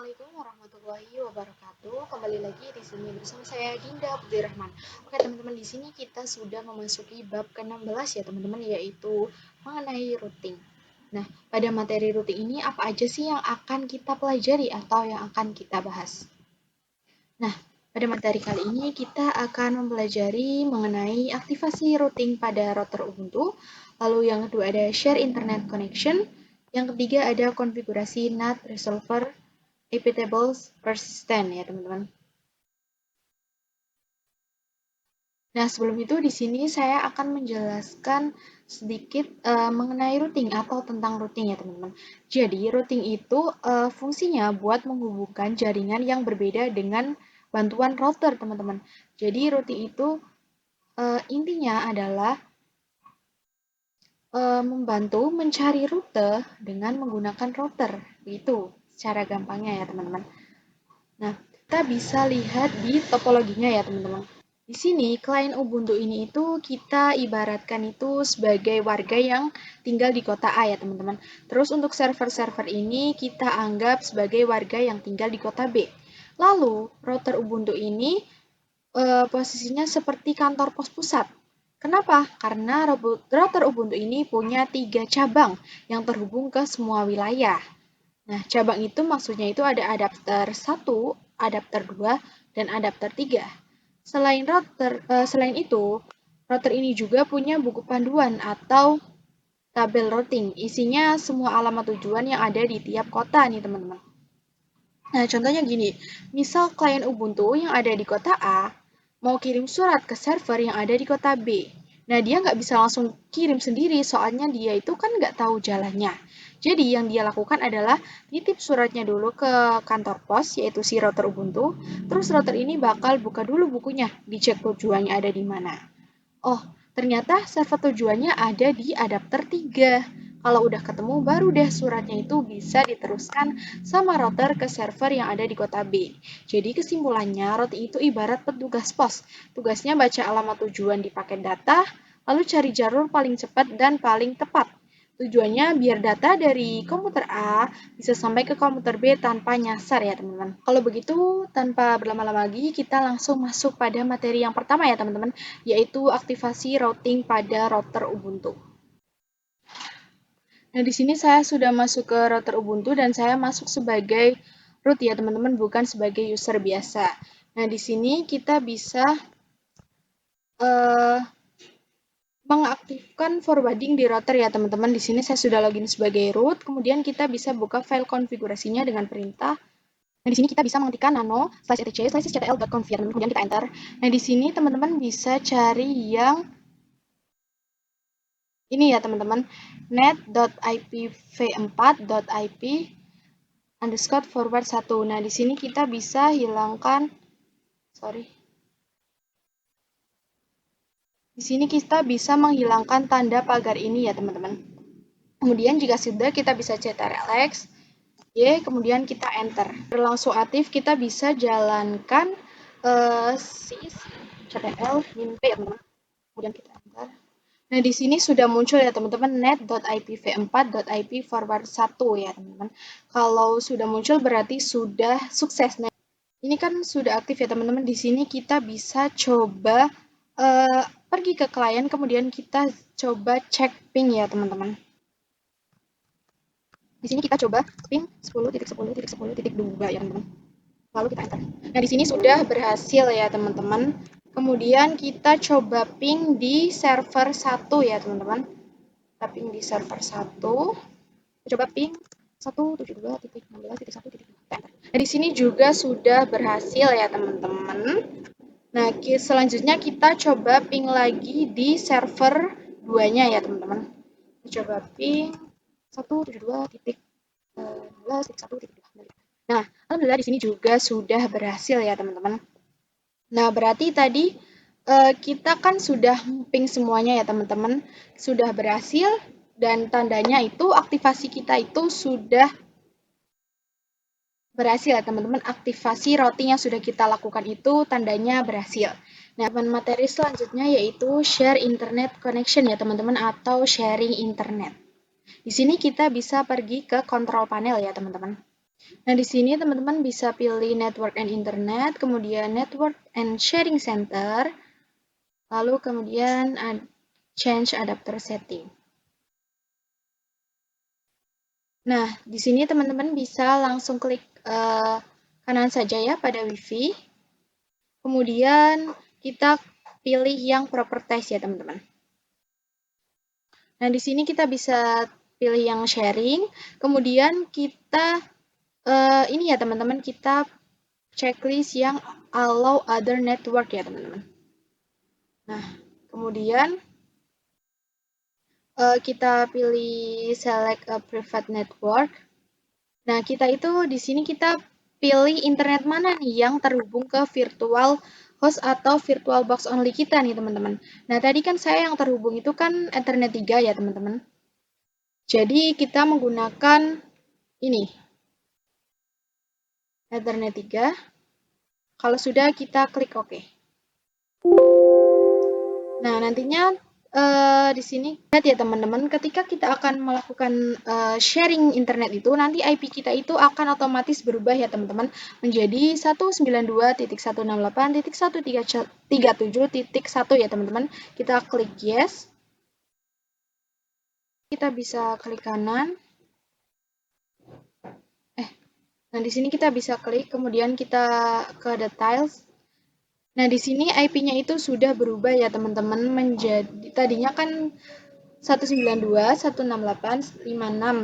Assalamualaikum warahmatullahi wabarakatuh. Kembali lagi di sini bersama saya Dinda Abdirrahman. Oke teman-teman, di sini kita sudah memasuki bab ke-16 ya teman-teman, yaitu mengenai routing. Nah, pada materi routing ini apa aja sih yang akan kita pelajari atau yang akan kita bahas? Nah, pada materi kali ini kita akan mempelajari mengenai aktivasi routing pada router Ubuntu. Lalu yang kedua ada share internet connection. Yang ketiga ada konfigurasi NAT resolver IP tables persistent ya teman-teman. Nah, sebelum itu di sini saya akan menjelaskan sedikit mengenai routing atau tentang routing ya teman-teman. Jadi routing itu fungsinya buat menghubungkan jaringan yang berbeda dengan bantuan router teman-teman. Jadi routing itu intinya adalah membantu mencari rute dengan menggunakan router. Itu secara gampangnya ya teman-teman. Nah, kita bisa lihat di topologinya ya teman-teman. Di sini, klien Ubuntu ini itu kita ibaratkan itu sebagai warga yang tinggal di kota A ya teman-teman. Terus untuk server-server ini kita anggap sebagai warga yang tinggal di kota B. Lalu, router Ubuntu ini posisinya seperti kantor pos pusat. Kenapa? Karena router Ubuntu ini punya 3 cabang yang terhubung ke semua wilayah. Nah, cabang itu maksudnya itu ada adapter 1, adapter 2, dan adapter 3. Selain itu, router ini juga punya buku panduan atau tabel routing. Isinya semua alamat tujuan yang ada di tiap kota nih, teman-teman. Nah, contohnya gini, misal klien Ubuntu yang ada di kota A mau kirim surat ke server yang ada di kota B. Nah, dia nggak bisa langsung kirim sendiri, soalnya dia itu kan nggak tahu jalannya. Jadi, yang dia lakukan adalah nitip suratnya dulu ke kantor pos, yaitu si router Ubuntu. Terus router ini bakal buka dulu bukunya, dicek tujuannya ada di mana. Oh, ternyata server tujuannya ada di adapter 3. Kalau udah ketemu, baru deh suratnya itu bisa diteruskan sama router ke server yang ada di kota B. Jadi kesimpulannya, routing itu ibarat petugas pos. Tugasnya baca alamat tujuan di paket data, lalu cari jalur paling cepat dan paling tepat. Tujuannya biar data dari komputer A bisa sampai ke komputer B tanpa nyasar ya teman-teman. Kalau begitu, tanpa berlama-lama lagi, kita langsung masuk pada materi yang pertama ya teman-teman, yaitu aktivasi routing pada router Ubuntu. Nah, di sini saya sudah masuk ke router Ubuntu dan saya masuk sebagai root ya teman-teman, bukan sebagai user biasa. Nah, di sini kita bisa mengaktifkan forwarding di router ya teman-teman. Di sini saya sudah login sebagai root, kemudian kita bisa buka file konfigurasinya dengan perintah. Nah, di sini kita bisa mengetikkan nano/etc/ctl.config, kemudian kita enter. Nah, di sini teman-teman bisa cari yang ini ya teman-teman, net.ipv4.ip underscore forward 1. Nah, di sini kita bisa hilangkan, Di sini kita bisa menghilangkan tanda pagar ini ya teman-teman. Kemudian jika sudah, kita bisa ctrl-x, Y, kemudian kita enter. Berlangsung aktif, kita bisa jalankan ctl min-p ya teman-teman. Kemudian kita enter. Nah, di sini sudah muncul ya teman-teman net.ipv4.ip forward 1 ya teman-teman. Kalau sudah muncul berarti sudah sukses. Nah, ini kan sudah aktif ya teman-teman. Di sini kita bisa coba pergi ke klien, kemudian kita coba cek ping ya teman-teman. Di sini kita coba ping 10.10.10.2 ya teman-teman. Lalu kita enter. Nah, di sini sudah berhasil ya teman-teman. Kemudian kita coba ping di server 1 ya teman-teman. Kita ping di server 1. Kita coba ping 172.16.1.2. Nah, di sini juga sudah berhasil ya teman-teman. Nah, selanjutnya kita coba ping lagi di server 2-nya ya teman-teman. Kita coba ping 172.12.1.2. Nah, alhamdulillah di sini juga sudah berhasil ya teman-teman. Nah, berarti tadi kita kan sudah ping semuanya ya teman-teman. Sudah berhasil dan tandanya itu aktivasi kita itu sudah berhasil ya teman-teman. Aktivasi routing yang sudah kita lakukan itu tandanya berhasil. Nah, materi selanjutnya yaitu share internet connection ya teman-teman, atau sharing internet. Di sini kita bisa pergi ke control panel ya teman-teman. Nah, di sini teman-teman bisa pilih Network and Internet, kemudian Network and Sharing Center, lalu kemudian Change Adapter Setting. Nah, di sini teman-teman bisa langsung klik kanan saja ya pada WiFi. Kemudian kita pilih yang Properties ya teman-teman. Nah, di sini kita bisa pilih yang sharing, kemudian kita ini ya teman-teman, kita checklist yang allow other network ya teman-teman. Nah, kemudian kita pilih select a private network. Nah, kita itu di sini kita pilih internet mana nih yang terhubung ke virtual host atau virtual box only kita nih teman-teman. Nah, tadi kan saya yang terhubung itu kan Ethernet 3 ya teman-teman. Jadi kita menggunakan ini, Ethernet 3. Kalau sudah kita klik OK. Nah, nantinya di sini lihat ya teman-teman, ketika kita akan melakukan sharing internet itu, nanti IP kita itu akan otomatis berubah ya teman-teman, menjadi 192.168.137.1 ya teman-teman. Kita klik yes. Kita bisa klik kanan. Nah, di sini kita bisa klik, kemudian kita ke details. Nah, di sini IP-nya itu sudah berubah ya teman-teman, menjadi tadinya kan 192.168.56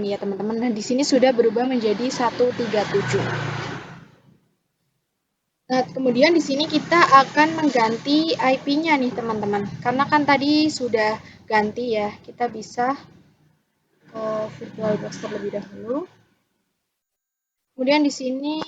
ya teman-teman. Nah, di sini sudah berubah menjadi 137. Nah, kemudian di sini kita akan mengganti IP-nya nih teman-teman. Karena kan tadi sudah ganti ya. Kita bisa ke VirtualBox terlebih dahulu. Kemudian di sini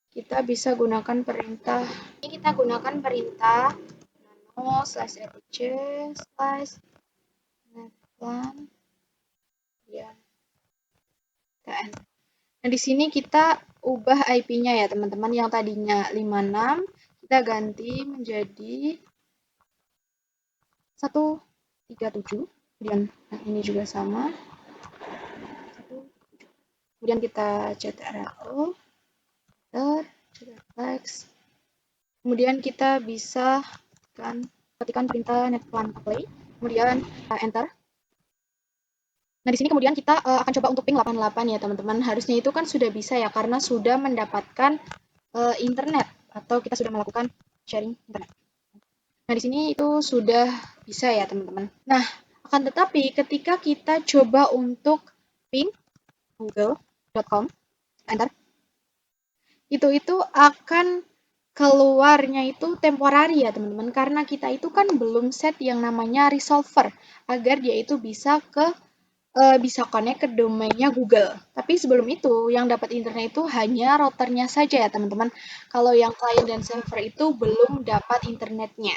kita bisa gunakan perintah. Ini kita gunakan perintah nano/etc/netplan ya. Nah, di sini kita ubah IP-nya ya, teman-teman. Yang tadinya 56, kita ganti menjadi 137. Kemudian nah ini juga sama. Kemudian kita ctrl, text. Kemudian kita bisa ketikkan perintah netplan apply. Kemudian enter. Nah, di sini kemudian kita akan coba untuk ping 88 ya, teman-teman. Harusnya itu kan sudah bisa ya, karena sudah mendapatkan internet atau kita sudah melakukan sharing internet. Nah, di sini itu sudah bisa ya, teman-teman. Nah, akan tetapi ketika kita coba untuk ping google.com, enter, itu akan keluarnya itu temporary ya, teman-teman. Karena kita itu kan belum set yang namanya resolver, agar dia itu bisa connect ke domainnya Google. Tapi sebelum itu, yang dapat internet itu hanya routernya saja ya teman-teman. Kalau yang client dan server itu belum dapat internetnya.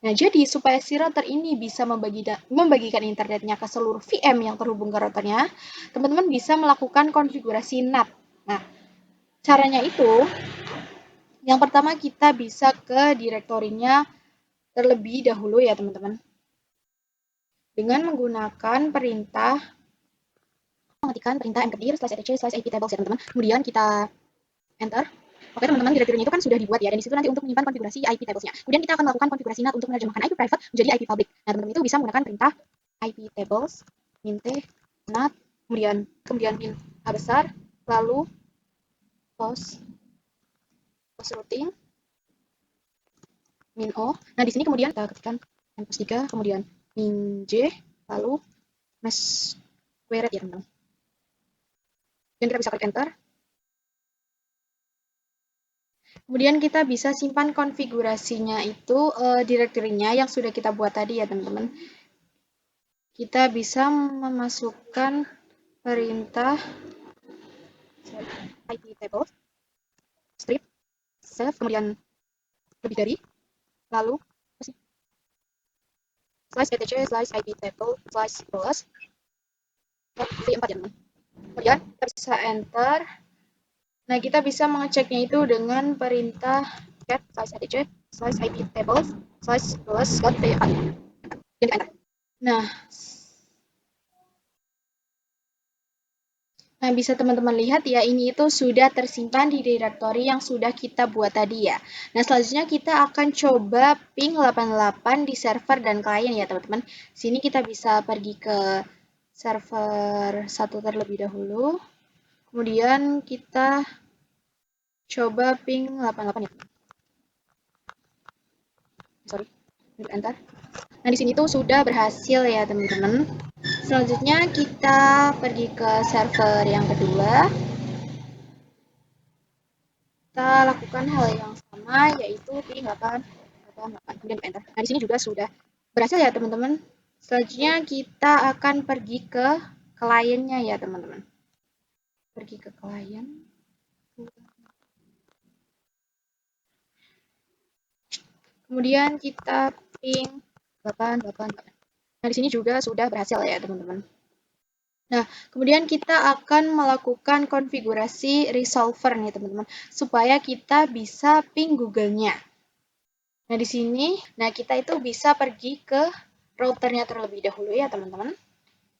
Nah, jadi supaya si router ini bisa membagikan internetnya ke seluruh VM yang terhubung ke routernya, teman-teman bisa melakukan konfigurasi NAT. Nah, caranya itu, yang pertama kita bisa ke direktorinya terlebih dahulu ya teman-teman. Dengan menggunakan perintah mengetikkan perintah mkdir/etc/iptables ya teman-teman. Kemudian kita enter. Oke teman-teman, direktorinya itu kan sudah dibuat ya, dan disitu nanti untuk menyimpan konfigurasi IP tablesnya. Kemudian kita akan melakukan konfigurasi NAT untuk menerjemahkan IP private menjadi IP public. Nah, teman-teman itu bisa menggunakan perintah IP tables, minte, NAT, kemudian min A besar, lalu post routing, min O. Nah, di sini kemudian kita ketikkan post 3, kemudian min J, lalu mesh query ya teman-teman. Dan kita bisa klik enter. Kemudian kita bisa simpan konfigurasinya itu direktorinya yang sudah kita buat tadi ya teman-teman. Kita bisa memasukkan perintah IP table, strip, save, kemudian lebih dari, lalu slice etc, slice IP table, slice plus, V4 ya teman-teman. Kemudian kita bisa enter. Nah, kita bisa mengeceknya itu dengan perintah get slice etc, slice IP table, slice plus, V4. Dan kita enter. Nah, Nah, bisa teman-teman lihat ya, ini itu sudah tersimpan di directory yang sudah kita buat tadi ya. Nah, selanjutnya kita akan coba ping 88 di server dan klien ya, teman-teman. Sini kita bisa pergi ke server 1 terlebih dahulu. Kemudian kita coba ping 88 ya. Sorry, enter. Nah, di sini tuh sudah berhasil ya, teman-teman. Selanjutnya kita pergi ke server yang kedua. Kita lakukan hal yang sama, yaitu ping 888. Kemudian enter. Nah, di sini juga sudah berhasil ya, teman-teman. Selanjutnya kita akan pergi ke kliennya ya, teman-teman. Pergi ke klien. Kemudian kita ping 888. Nah, di sini juga sudah berhasil ya, teman-teman. Nah, kemudian kita akan melakukan konfigurasi resolver nih, teman-teman, supaya kita bisa ping Google-nya. Nah, di sini, kita itu bisa pergi ke routernya terlebih dahulu ya, teman-teman.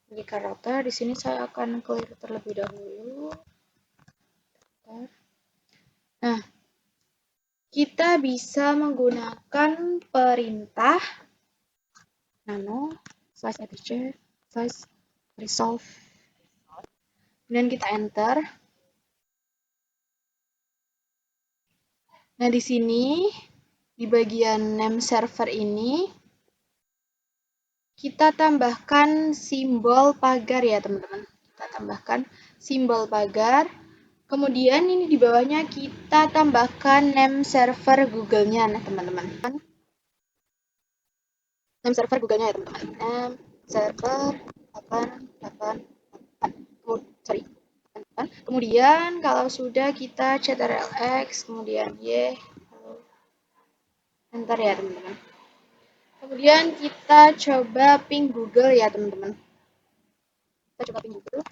Pergi ke router, di sini saya akan clear terlebih dahulu. Nah, kita bisa menggunakan perintah nano /etc/resolve. Kemudian kita enter. Nah, di sini di bagian name server ini kita tambahkan simbol pagar ya, teman-teman. Kita tambahkan simbol pagar. Kemudian ini di bawahnya kita tambahkan name server Google-nya, nah, teman-teman. Name server Google-nya ya, teman-teman. Name server 888. Sorry. Kemudian kalau sudah kita ctrlx, kemudian y, enter ya, teman-teman. Kemudian kita coba ping Google ya, teman-teman. Kita coba ping Google.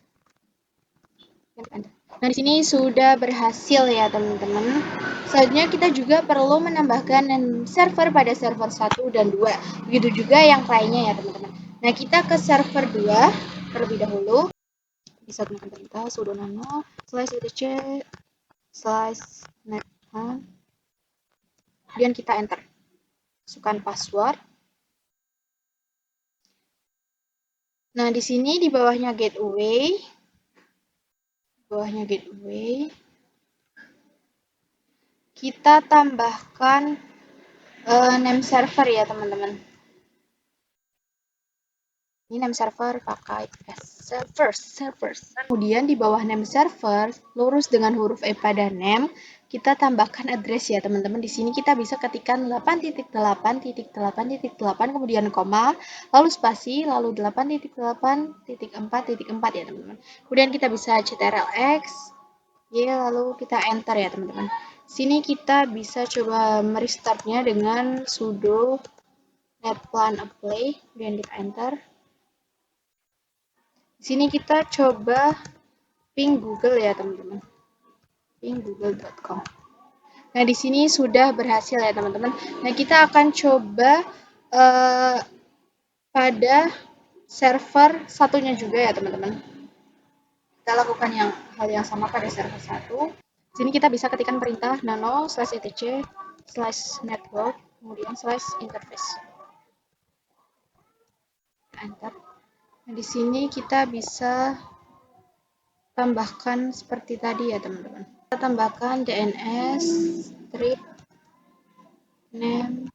Nah, di sini sudah berhasil ya, teman-teman. Selanjutnya kita juga perlu menambahkan server pada server 1 dan 2. Begitu juga yang lainnya ya, teman-teman. Nah, kita ke server 2 terlebih dahulu. Bisa gunakan perintah sudo nano /etc/net. Kemudian kita enter. Masukkan password. Nah, di sini di bawahnya gateway. Kita tambahkan name server ya, teman-teman. Ini name server pakai servers. Kemudian di bawah name server, lurus dengan huruf E pada name, kita tambahkan address ya, teman-teman. Di sini kita bisa ketikkan 8.8.8.8, kemudian koma, lalu spasi, lalu 8.8.4.4 ya, teman-teman. Kemudian kita bisa ctrlx, y, lalu kita enter ya, teman-teman. Sini kita bisa coba merestartnya dengan sudo netplan apply, kemudian kita enter. Di sini kita coba ping Google ya, teman-teman. Ping google.com. Nah, di sini sudah berhasil ya, teman-teman. Nah, kita akan coba pada server satunya juga ya, teman-teman. Kita lakukan hal yang sama pada server 1. Di sini kita bisa ketikkan perintah nano /etc/network, kemudian /interface. Enter. Nah, di sini kita bisa tambahkan seperti tadi ya, teman-teman. Kita tambahkan DNS strip name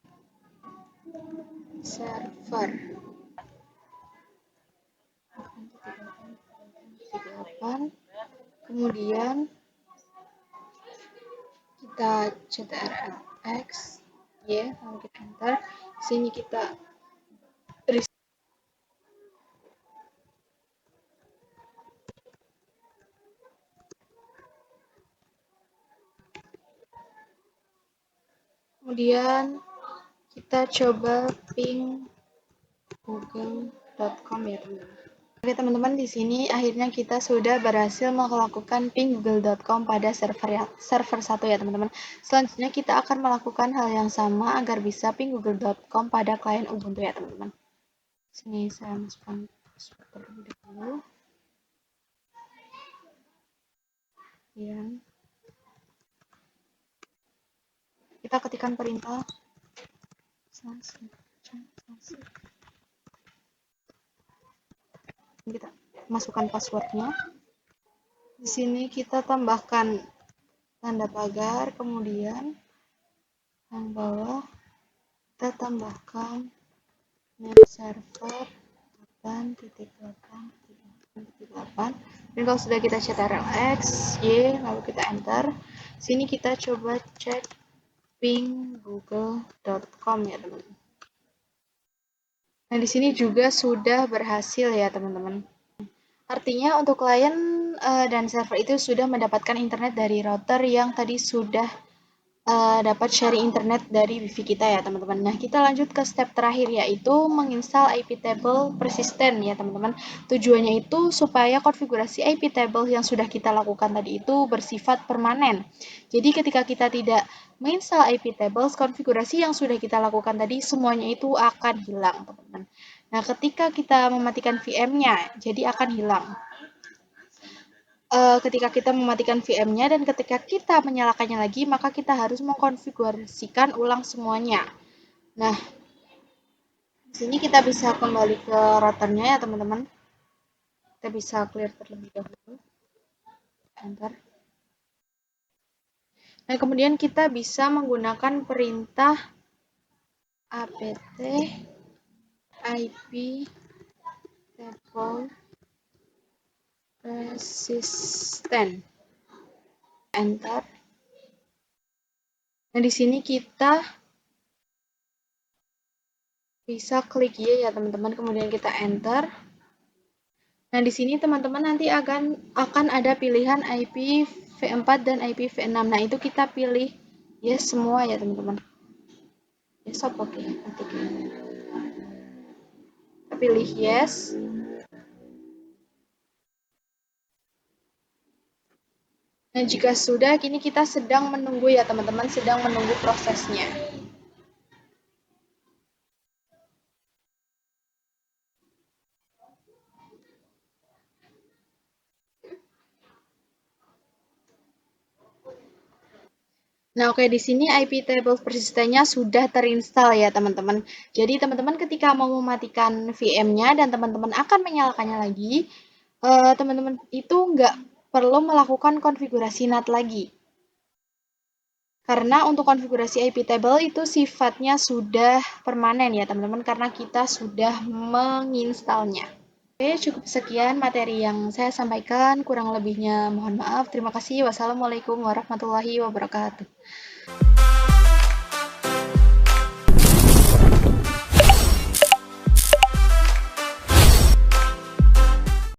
server 8. Kemudian kita ctrlx, ya, lalu kita enter. Sini kita kemudian kita coba ping google.com ya, teman-teman. Oke, teman-teman, di sini akhirnya kita sudah berhasil melakukan ping google.com pada server 1 ya, teman-teman. Selanjutnya kita akan melakukan hal yang sama agar bisa ping google.com pada klien Ubuntu ya, teman-teman. Sini saya masukkan password terlebih dahulu. Kemudian kita ketikkan perintah kita masukkan passwordnya. Di sini kita tambahkan tanda pagar, kemudian yang bawah kita tambahkan name server 8.8.8. Dan kalau sudah kita ctrl-x, y, lalu kita enter. Sini kita coba cek ping google.com ya teman-teman. Nah, di sini juga sudah berhasil ya teman-teman. Artinya untuk klien dan server itu sudah mendapatkan internet dari router yang tadi sudah dapat sharing internet dari wifi kita ya teman-teman. Nah, kita lanjut ke step terakhir yaitu menginstal IP table persistent ya teman-teman. Tujuannya itu supaya konfigurasi IP table yang sudah kita lakukan tadi itu bersifat permanen. Jadi ketika kita tidak menginstal IP tables, konfigurasi yang sudah kita lakukan tadi semuanya itu akan hilang teman-teman. Nah, ketika kita mematikan VM-nya, jadi akan hilang. Ketika kita mematikan VM-nya dan ketika kita menyalakannya lagi, maka kita harus mengkonfigurasikan ulang semuanya. Nah, di sini kita bisa kembali ke routernya ya teman-teman. Kita bisa clear terlebih dahulu. Enter. Nah, kemudian kita bisa menggunakan perintah apt ip table persistent. Enter. Nah, di sini kita bisa klik ya teman-teman, kemudian kita enter. Nah, di sini teman-teman nanti akan ada pilihan IP v4 dan IP v6. Nah, itu kita pilih yes semua ya teman-teman. Yes, oke. Kita pilih yes. Nah, jika sudah, kini kita sedang menunggu ya teman-teman, sedang menunggu prosesnya. Nah, oke, di sini IP table persistennya sudah terinstall ya teman-teman. Jadi teman-teman ketika mau mematikan VM-nya dan teman-teman akan menyalakannya lagi, teman-teman itu nggak perlu melakukan konfigurasi NAT lagi. Karena untuk konfigurasi IP table itu sifatnya sudah permanen ya teman-teman, karena kita sudah menginstalnya. Oke, cukup sekian materi yang saya sampaikan. Kurang lebihnya mohon maaf. Terima kasih. Wassalamualaikum warahmatullahi wabarakatuh.